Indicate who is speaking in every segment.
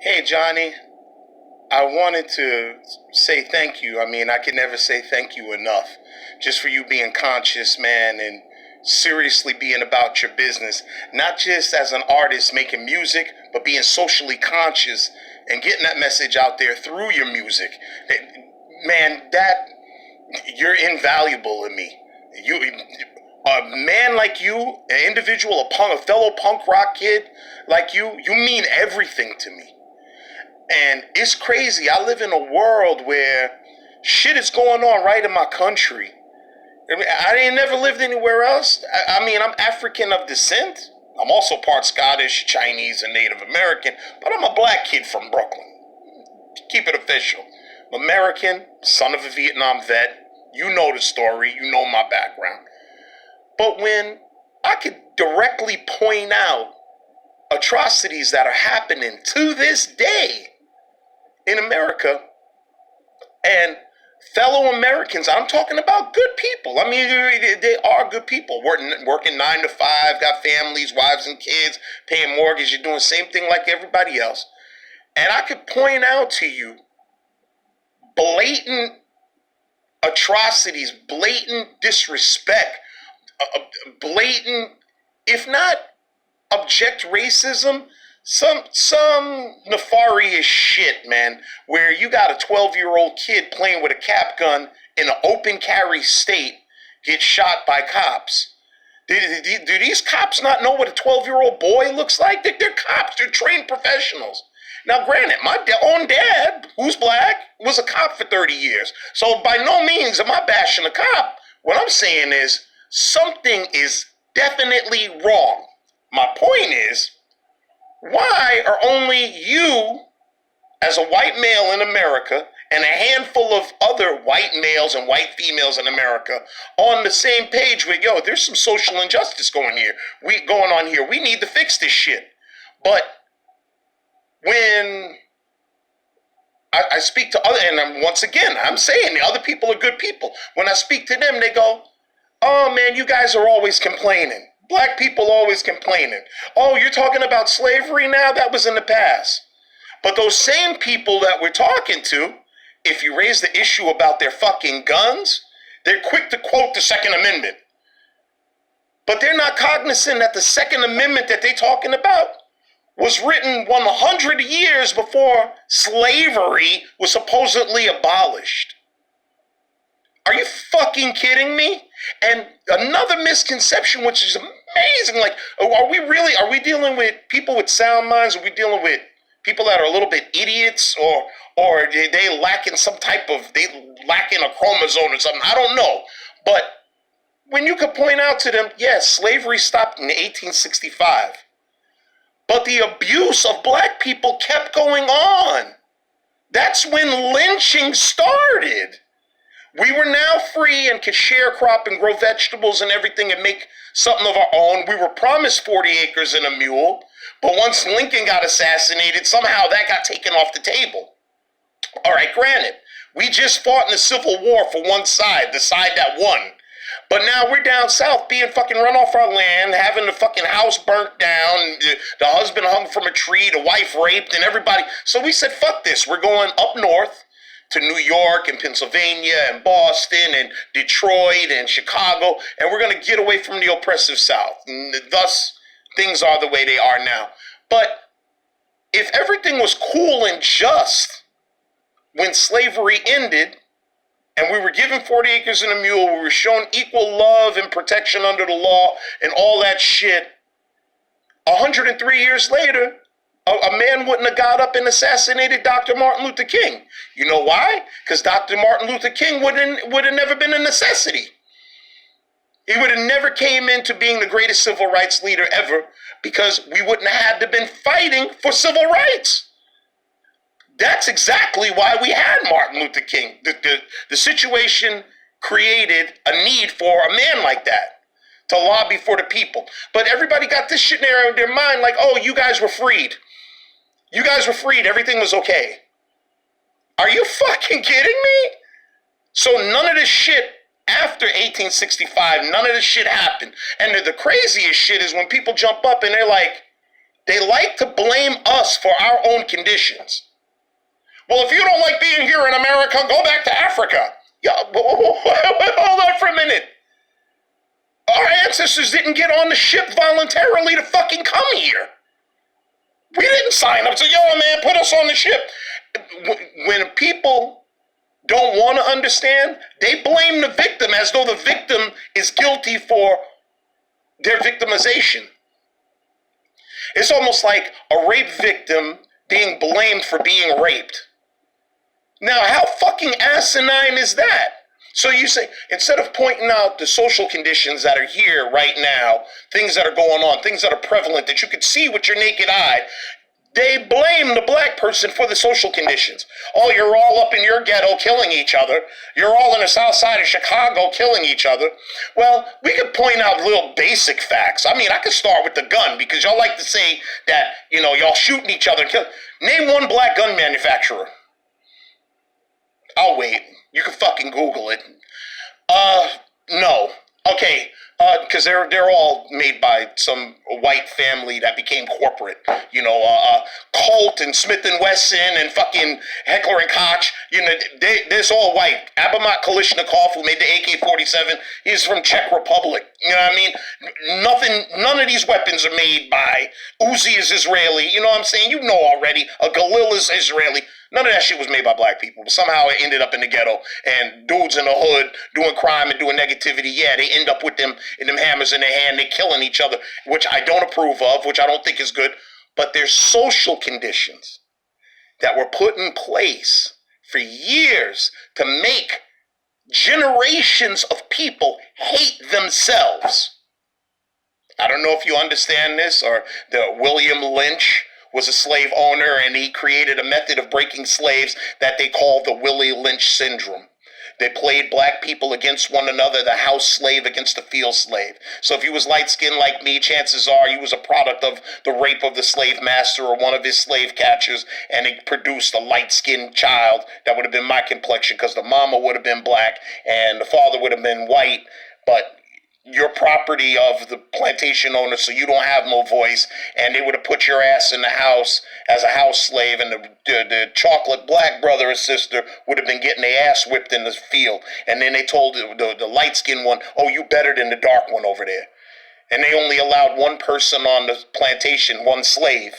Speaker 1: Hey, Johnny, I wanted to say thank you. I mean, I can never say thank you enough just for you being conscious, man, and seriously being about your business. Not just as an artist making music, but being socially conscious and getting that message out there through your music. Man, that you're invaluable in me. You, a man like you, an individual, a fellow punk rock kid like you mean everything to me. And it's crazy. I live in a world where shit is going on right in my country. I ain't never lived anywhere else. I mean, I'm African of descent. I'm also part Scottish, Chinese, and Native American, but I'm a black kid from Brooklyn. Keep it official. I'm American, son of a Vietnam vet. You know the story. You know my background. But when I could directly point out atrocities that are happening to this day in America, and fellow Americans, I'm talking about good people. I mean, they are good people, working 9 to 5, got families, wives and kids, paying mortgages, doing the same thing like everybody else. And I could point out to you blatant atrocities, blatant disrespect, blatant, if not abject racism, some nefarious shit, man, where you got a 12-year-old kid playing with a cap gun in an open carry state get shot by cops. Do these cops not know what a 12-year-old boy looks like? They're cops. They're trained professionals. Now, granted, my own dad, who's black, was a cop for 30 years. So by no means am I bashing a cop. What I'm saying is something is definitely wrong. My point is, why are only you, as a white male in America, and a handful of other white males and white females in America on the same page with, yo, there's some social injustice going on here. We need to fix this shit. But when I speak to other, and once again, I'm saying the other people are good people. When I speak to them, they go, oh man, you guys are always complaining. Black people always complaining. Oh, you're talking about slavery now? That was in the past. But those same people that we're talking to, if you raise the issue about their fucking guns, they're quick to quote the Second Amendment. But they're not cognizant that the Second Amendment that they're talking about was written 100 years before slavery was supposedly abolished. Are you fucking kidding me? And another misconception, which is amazing, like, are we dealing with people with sound minds? Are we dealing with people that are a little bit idiots, or they lacking a chromosome or something? I don't know. But when you could point out to them, yes, slavery stopped in 1865, but the abuse of black people kept going on. That's when lynching started. We were now free and could sharecrop and grow vegetables and everything and make something of our own. We were promised 40 acres and a mule, but once Lincoln got assassinated, somehow that got taken off the table. All right, granted, we just fought in the Civil War for one side, the side that won. But now we're down south being fucking run off our land, having the fucking house burnt down, the husband hung from a tree, the wife raped, and everybody. So we said, fuck this. We're going up north to New York and Pennsylvania and Boston and Detroit and Chicago, and we're going to get away from the oppressive South. And thus, things are the way they are now. But if everything was cool and just when slavery ended, and we were given 40 acres and a mule, we were shown equal love and protection under the law and all that shit, 103 years later, a man wouldn't have got up and assassinated Dr. Martin Luther King. You know why? Because Dr. Martin Luther King would have never been a necessity. He would have never came into being the greatest civil rights leader ever, because we wouldn't have had to been fighting for civil rights. That's exactly why we had Martin Luther King. The situation created a need for a man like that to lobby for the people. But everybody got this shit in their mind like, oh, you guys were freed. You guys were freed. Everything was okay. Are you fucking kidding me? So none of this shit after 1865, none of this shit happened. And the craziest shit is when people jump up and they're like, They like to blame us for our own conditions. Well, if you don't like being here in America, go back to Africa. Yeah, hold on for a minute. Our ancestors didn't get on the ship voluntarily to fucking come here. We didn't sign up. So, yo, man, put us on the ship. When people don't want to understand, they blame the victim as though the victim is guilty for their victimization. It's almost like a rape victim being blamed for being raped. Now, how fucking asinine is that? So you say, instead of pointing out the social conditions that are here right now, things that are going on, things that are prevalent, that you could see with your naked eye, they blame the black person for the social conditions. Oh, you're all up in your ghetto killing each other. You're all in the south side of Chicago killing each other. Well, we could point out little basic facts. I mean, I could start with the gun because y'all like to say that, y'all shooting each other. Name one black gun manufacturer. I'll wait. You can fucking Google it. No. Okay. Because they're all made by some white family that became corporate. Colt and Smith and Wesson and fucking Heckler and Koch. They're all white. Abamat Kalishnikov, who made the AK-47, he's from Czech Republic. You know what I mean? None of these weapons are made by Uzi is Israeli. You know what I'm saying? You know already. A Galil is Israeli. None of that shit was made by black people. But somehow it ended up in the ghetto. And dudes in the hood doing crime and doing negativity, yeah, they end up with them hammers in their hand. They killing each other, which I don't approve of, which I don't think is good. But there's social conditions that were put in place for years to make generations of people hate themselves. I don't know if you understand this, or the William Lynch was a slave owner, and he created a method of breaking slaves that they call the Willie Lynch syndrome. They played black people against one another, the house slave against the field slave. So if you was light-skinned like me, chances are you was a product of the rape of the slave master or one of his slave catchers, and it produced a light-skinned child that would have been my complexion, because the mama would have been black and the father would have been white, but you're property of the plantation owner, so you don't have no voice, and they would have put your ass in the house as a house slave, and the chocolate black brother or sister would have been getting their ass whipped in the field, and then they told the light-skinned one, oh, you better than the dark one over there. And they only allowed one person on the plantation, one slave,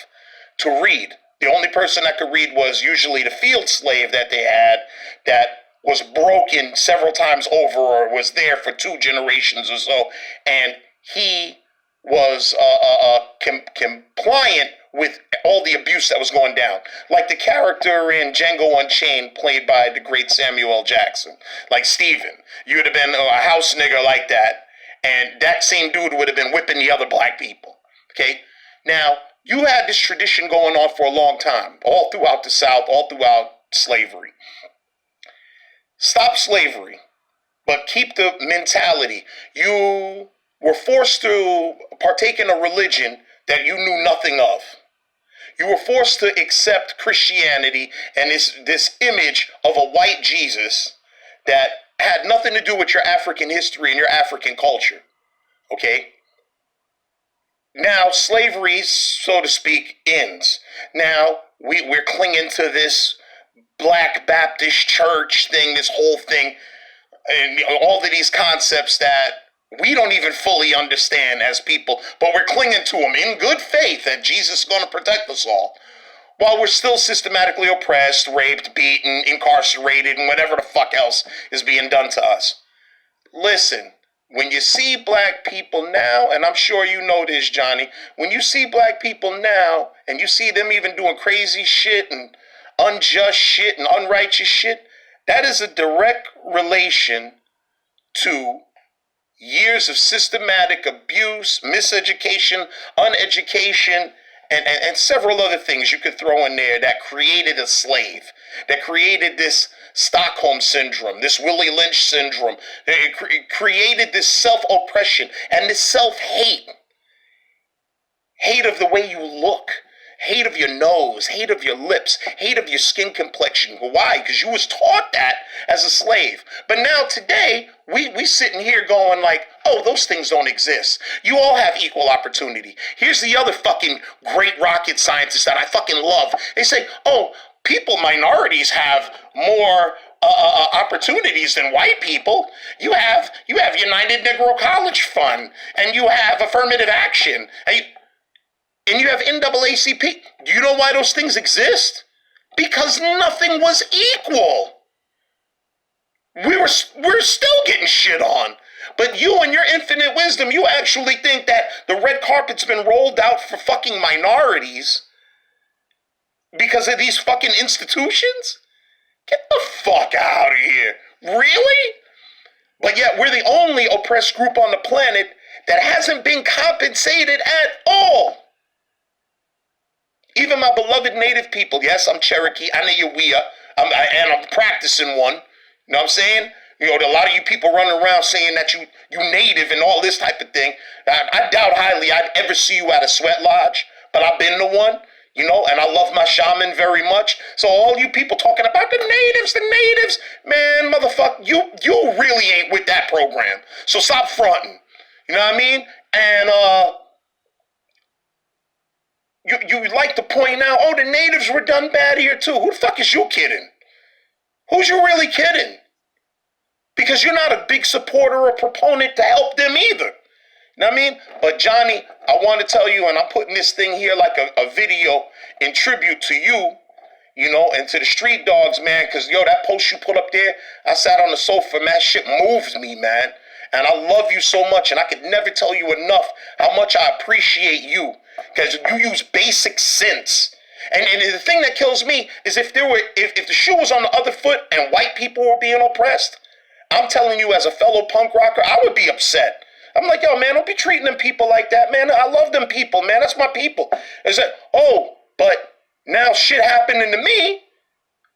Speaker 1: to read. The only person that could read was usually the field slave that they had, that was broken several times over or was there for 2 generations or so, and he was compliant with all the abuse that was going down. Like the character in Django Unchained played by the great Samuel L. Jackson. Like Steven. You would have been a house nigger like that, and that same dude would have been whipping the other black people. Okay? Now, you had this tradition going on for a long time, all throughout the South, all throughout slavery. Stop slavery, but keep the mentality. You were forced to partake in a religion that you knew nothing of. You were forced to accept Christianity and this image of a white Jesus that had nothing to do with your African history and your African culture. Okay? Now, slavery, so to speak, ends. Now, we're clinging to this Black Baptist church thing, this whole thing, and all of these concepts that we don't even fully understand as people, but we're clinging to them in good faith that Jesus is going to protect us all, while we're still systematically oppressed, raped, beaten, incarcerated, and whatever the fuck else is being done to us. Listen, when you see black people now, and I'm sure you know this, Johnny, when you see black people now, and you see them even doing crazy shit and unjust shit and unrighteous shit, that is a direct relation to years of systematic abuse, miseducation, uneducation, and several other things you could throw in there that created a slave, that created this Stockholm syndrome, this Willie Lynch syndrome. It created this self-oppression and this self-hate. Hate of the way you look. hate of your nose, hate of your lips, hate of your skin complexion. Why? Because you was taught that as a slave. But now today, we sitting here going like, oh, those things don't exist. You all have equal opportunity. Here's the other fucking great rocket scientist that I fucking love. They say, oh, minorities have more opportunities than white people. You have United Negro College Fund, and you have affirmative action, and you have NAACP. Do you know why those things exist? Because nothing was equal. We're still getting shit on. But you and your infinite wisdom, you actually think that the red carpet's been rolled out for fucking minorities because of these fucking institutions? Get the fuck out of here. Really? But yet we're the only oppressed group on the planet that hasn't been compensated at all. Even my beloved native people, yes, I'm Cherokee, Anayawiya, and I'm practicing one. You know what I'm saying? You know, a lot of you people running around saying that you native and all this type of thing. I doubt highly I'd ever see you at a sweat lodge, but I've been to one. You know, and I love my shaman very much. So all you people talking about the natives, man, motherfucker, you really ain't with that program. So stop fronting. You know what I mean? And you like to point out, oh, the natives were done bad here too. Who the fuck is you kidding? Who's you really kidding? Because you're not a big supporter or proponent to help them either. You know what I mean? But Johnny, I want to tell you, and I'm putting this thing here like a video in tribute to you, you know, and to the street dogs, man, because, yo, that post you put up there, I sat on the sofa, man, shit moves me, man. And I love you so much, and I could never tell you enough how much I appreciate you, because you use basic sense. And the thing that kills me is if the shoe was on the other foot and white people were being oppressed, I'm telling you, as a fellow punk rocker, I would be upset. I'm like, yo, man, don't be treating them people like that, man. I love them people, man. That's my people. Is that, oh, but now shit happening to me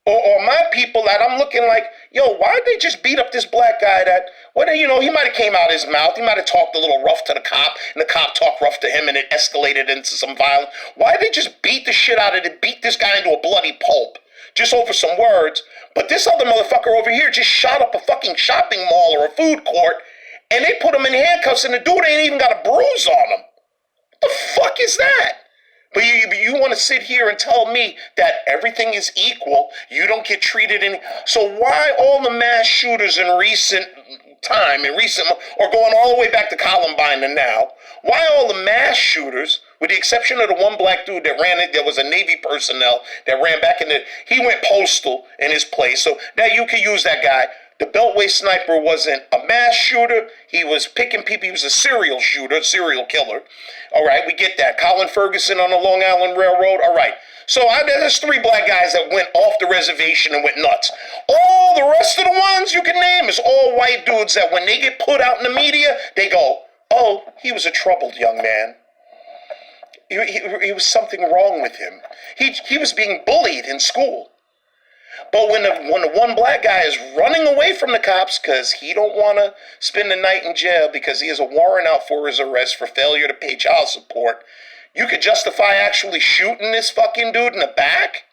Speaker 1: or my people that I'm looking like, yo, why'd they just beat up this black guy that, well, you know, he might have came out his mouth. He might have talked a little rough to the cop, and the cop talked rough to him, and it escalated into some violence. Why'd they just beat the shit out of it, beat this guy into a bloody pulp just over some words? But this other motherfucker over here just shot up a fucking shopping mall or a food court, and they put him in handcuffs, and the dude ain't even got a bruise on him. What the fuck is that? But you want to sit here and tell me that everything is equal, you don't get treated any... So why all the mass shooters in recent time, or going all the way back to Columbine and now, why all the mass shooters, with the exception of the one black dude that was a Navy personnel, that ran back he went postal in his place, so now you can use that guy. The Beltway sniper wasn't a mass shooter. He was picking people. He was a serial shooter, serial killer. All right, we get that. Colin Ferguson on the Long Island Railroad. All right. So there's 3 black guys that went off the reservation and went nuts. All the rest of the ones you can name is all white dudes that when they get put out in the media, they go, oh, he was a troubled young man. He was something wrong with him. He was being bullied in school. But when the one black guy is running away from the cops because he don't want to spend the night in jail because he has a warrant out for his arrest for failure to pay child support, you could justify actually shooting this fucking dude in the back?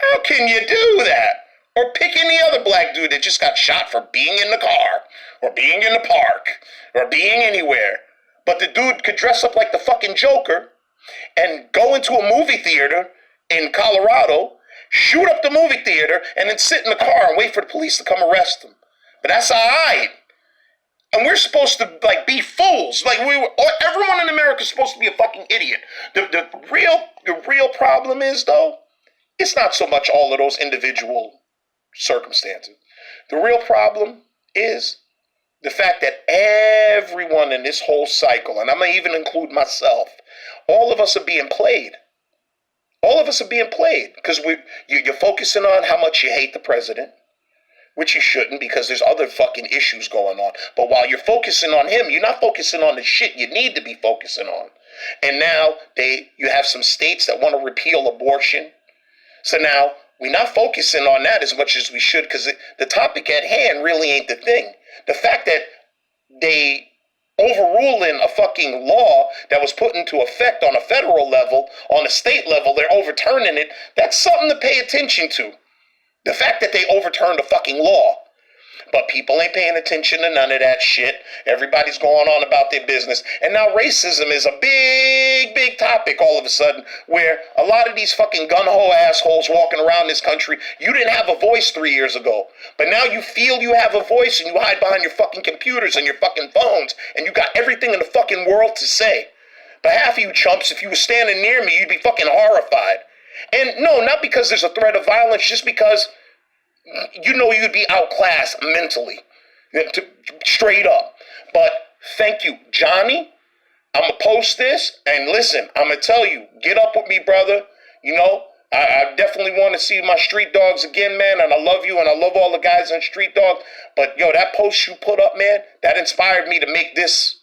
Speaker 1: How can you do that? Or pick any other black dude that just got shot for being in the car, or being in the park, or being anywhere. But the dude could dress up like the fucking Joker and go into a movie theater in Colorado, shoot up the movie theater, and then sit in the car and wait for the police to come arrest him. But that's all right. And we're supposed to, like, be fools. Like, everyone in America is supposed to be a fucking idiot. The real problem is, though, it's not so much all of those individual circumstances. The real problem is the fact that everyone in this whole cycle, and I'm going to even include myself, all of us are being played. All of us are being played because you're focusing on how much you hate the president, which you shouldn't because there's other fucking issues going on. But while you're focusing on him, you're not focusing on the shit you need to be focusing on. And now you have some states that want to repeal abortion. So now we're not focusing on that as much as we should because the topic at hand really ain't the thing. The fact that they overruling a fucking law that was put into effect on a federal level, on a state level, they're overturning it. That's something to pay attention to. The fact that they overturned a fucking law. But people ain't paying attention to none of that shit. Everybody's going on about their business. And now racism is a big topic all of a sudden, where a lot of these fucking gun-ho assholes walking around this country, you didn't have a voice 3 years ago. But now you feel you have a voice and you hide behind your fucking computers and your fucking phones and you got everything in the fucking world to say. But half of you chumps, if you were standing near me, you'd be fucking horrified. And no, not because there's a threat of violence, just because you know you'd be outclassed mentally, straight up. But thank you, Johnny. I'm going to post this, and listen, I'm going to tell you, get up with me, brother. You know, I definitely want to see my street dogs again, man, and I love you, and I love all the guys in Street Dogs. But, yo, that post you put up, man, that inspired me to make this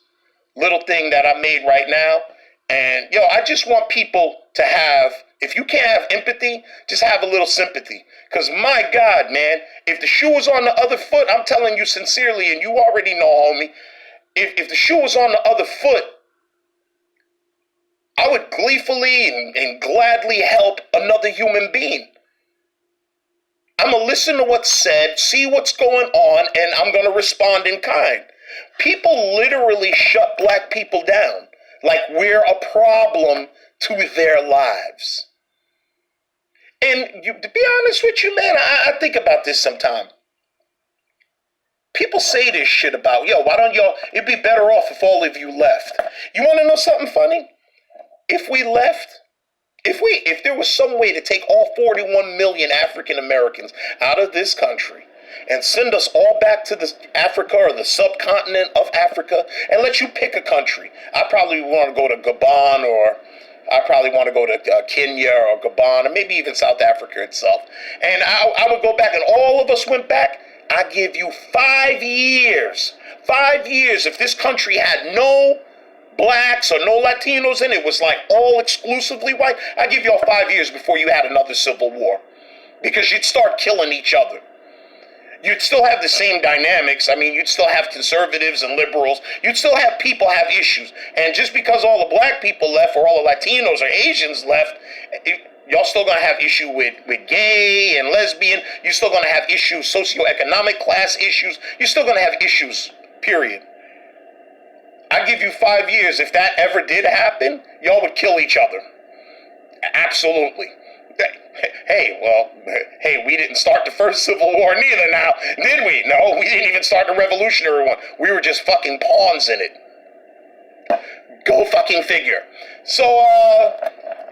Speaker 1: little thing that I made right now. And, yo, I just want people to have, if you can't have empathy, just have a little sympathy. Because, my God, man, if the shoe was on the other foot, I'm telling you sincerely, and you already know, homie, if the shoe was on the other foot, I would gleefully and gladly help another human being. I'm going to listen to what's said, see what's going on, and I'm going to respond in kind. People literally shut black people down like we're a problem to their lives. And to be honest with you, man, I think about this sometime. People say this shit about, yo, why don't y'all, it'd be better off if all of you left. You want to know something funny? If we left, if there was some way to take all 41 million African Americans out of this country and send us all back to the Africa or the subcontinent of Africa and let you pick a country. I probably want to go to Gabon, or I probably want to go to Kenya or Gabon, or maybe even South Africa itself. And I would go back and all of us went back. I give you 5 years. 5 years. If this country had no blacks or no Latinos in it, was like all exclusively white, I give you all 5 years before you had another civil war. Because you'd start killing each other. You'd still have the same dynamics. I mean, you'd still have conservatives and liberals. You'd still have people have issues. And just because all the black people left or all the Latinos or Asians left, y'all still going to have issue with gay and lesbian. You're still going to have issues, socioeconomic class issues. You're still going to have issues, period. I give you 5 years. If that ever did happen, y'all would kill each other. Absolutely. Hey, we didn't start the first Civil War neither now, did we? No, we didn't even start the Revolutionary one. We were just fucking pawns in it. Go fucking figure. So,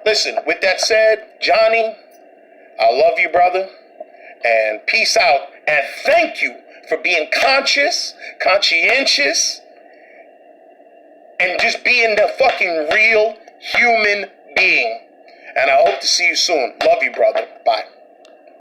Speaker 1: listen, with that said, Johnny, I love you, brother, and peace out, and thank you for being conscientious, and just being the fucking real human being. And I hope to see you soon. Love you, brother. Bye.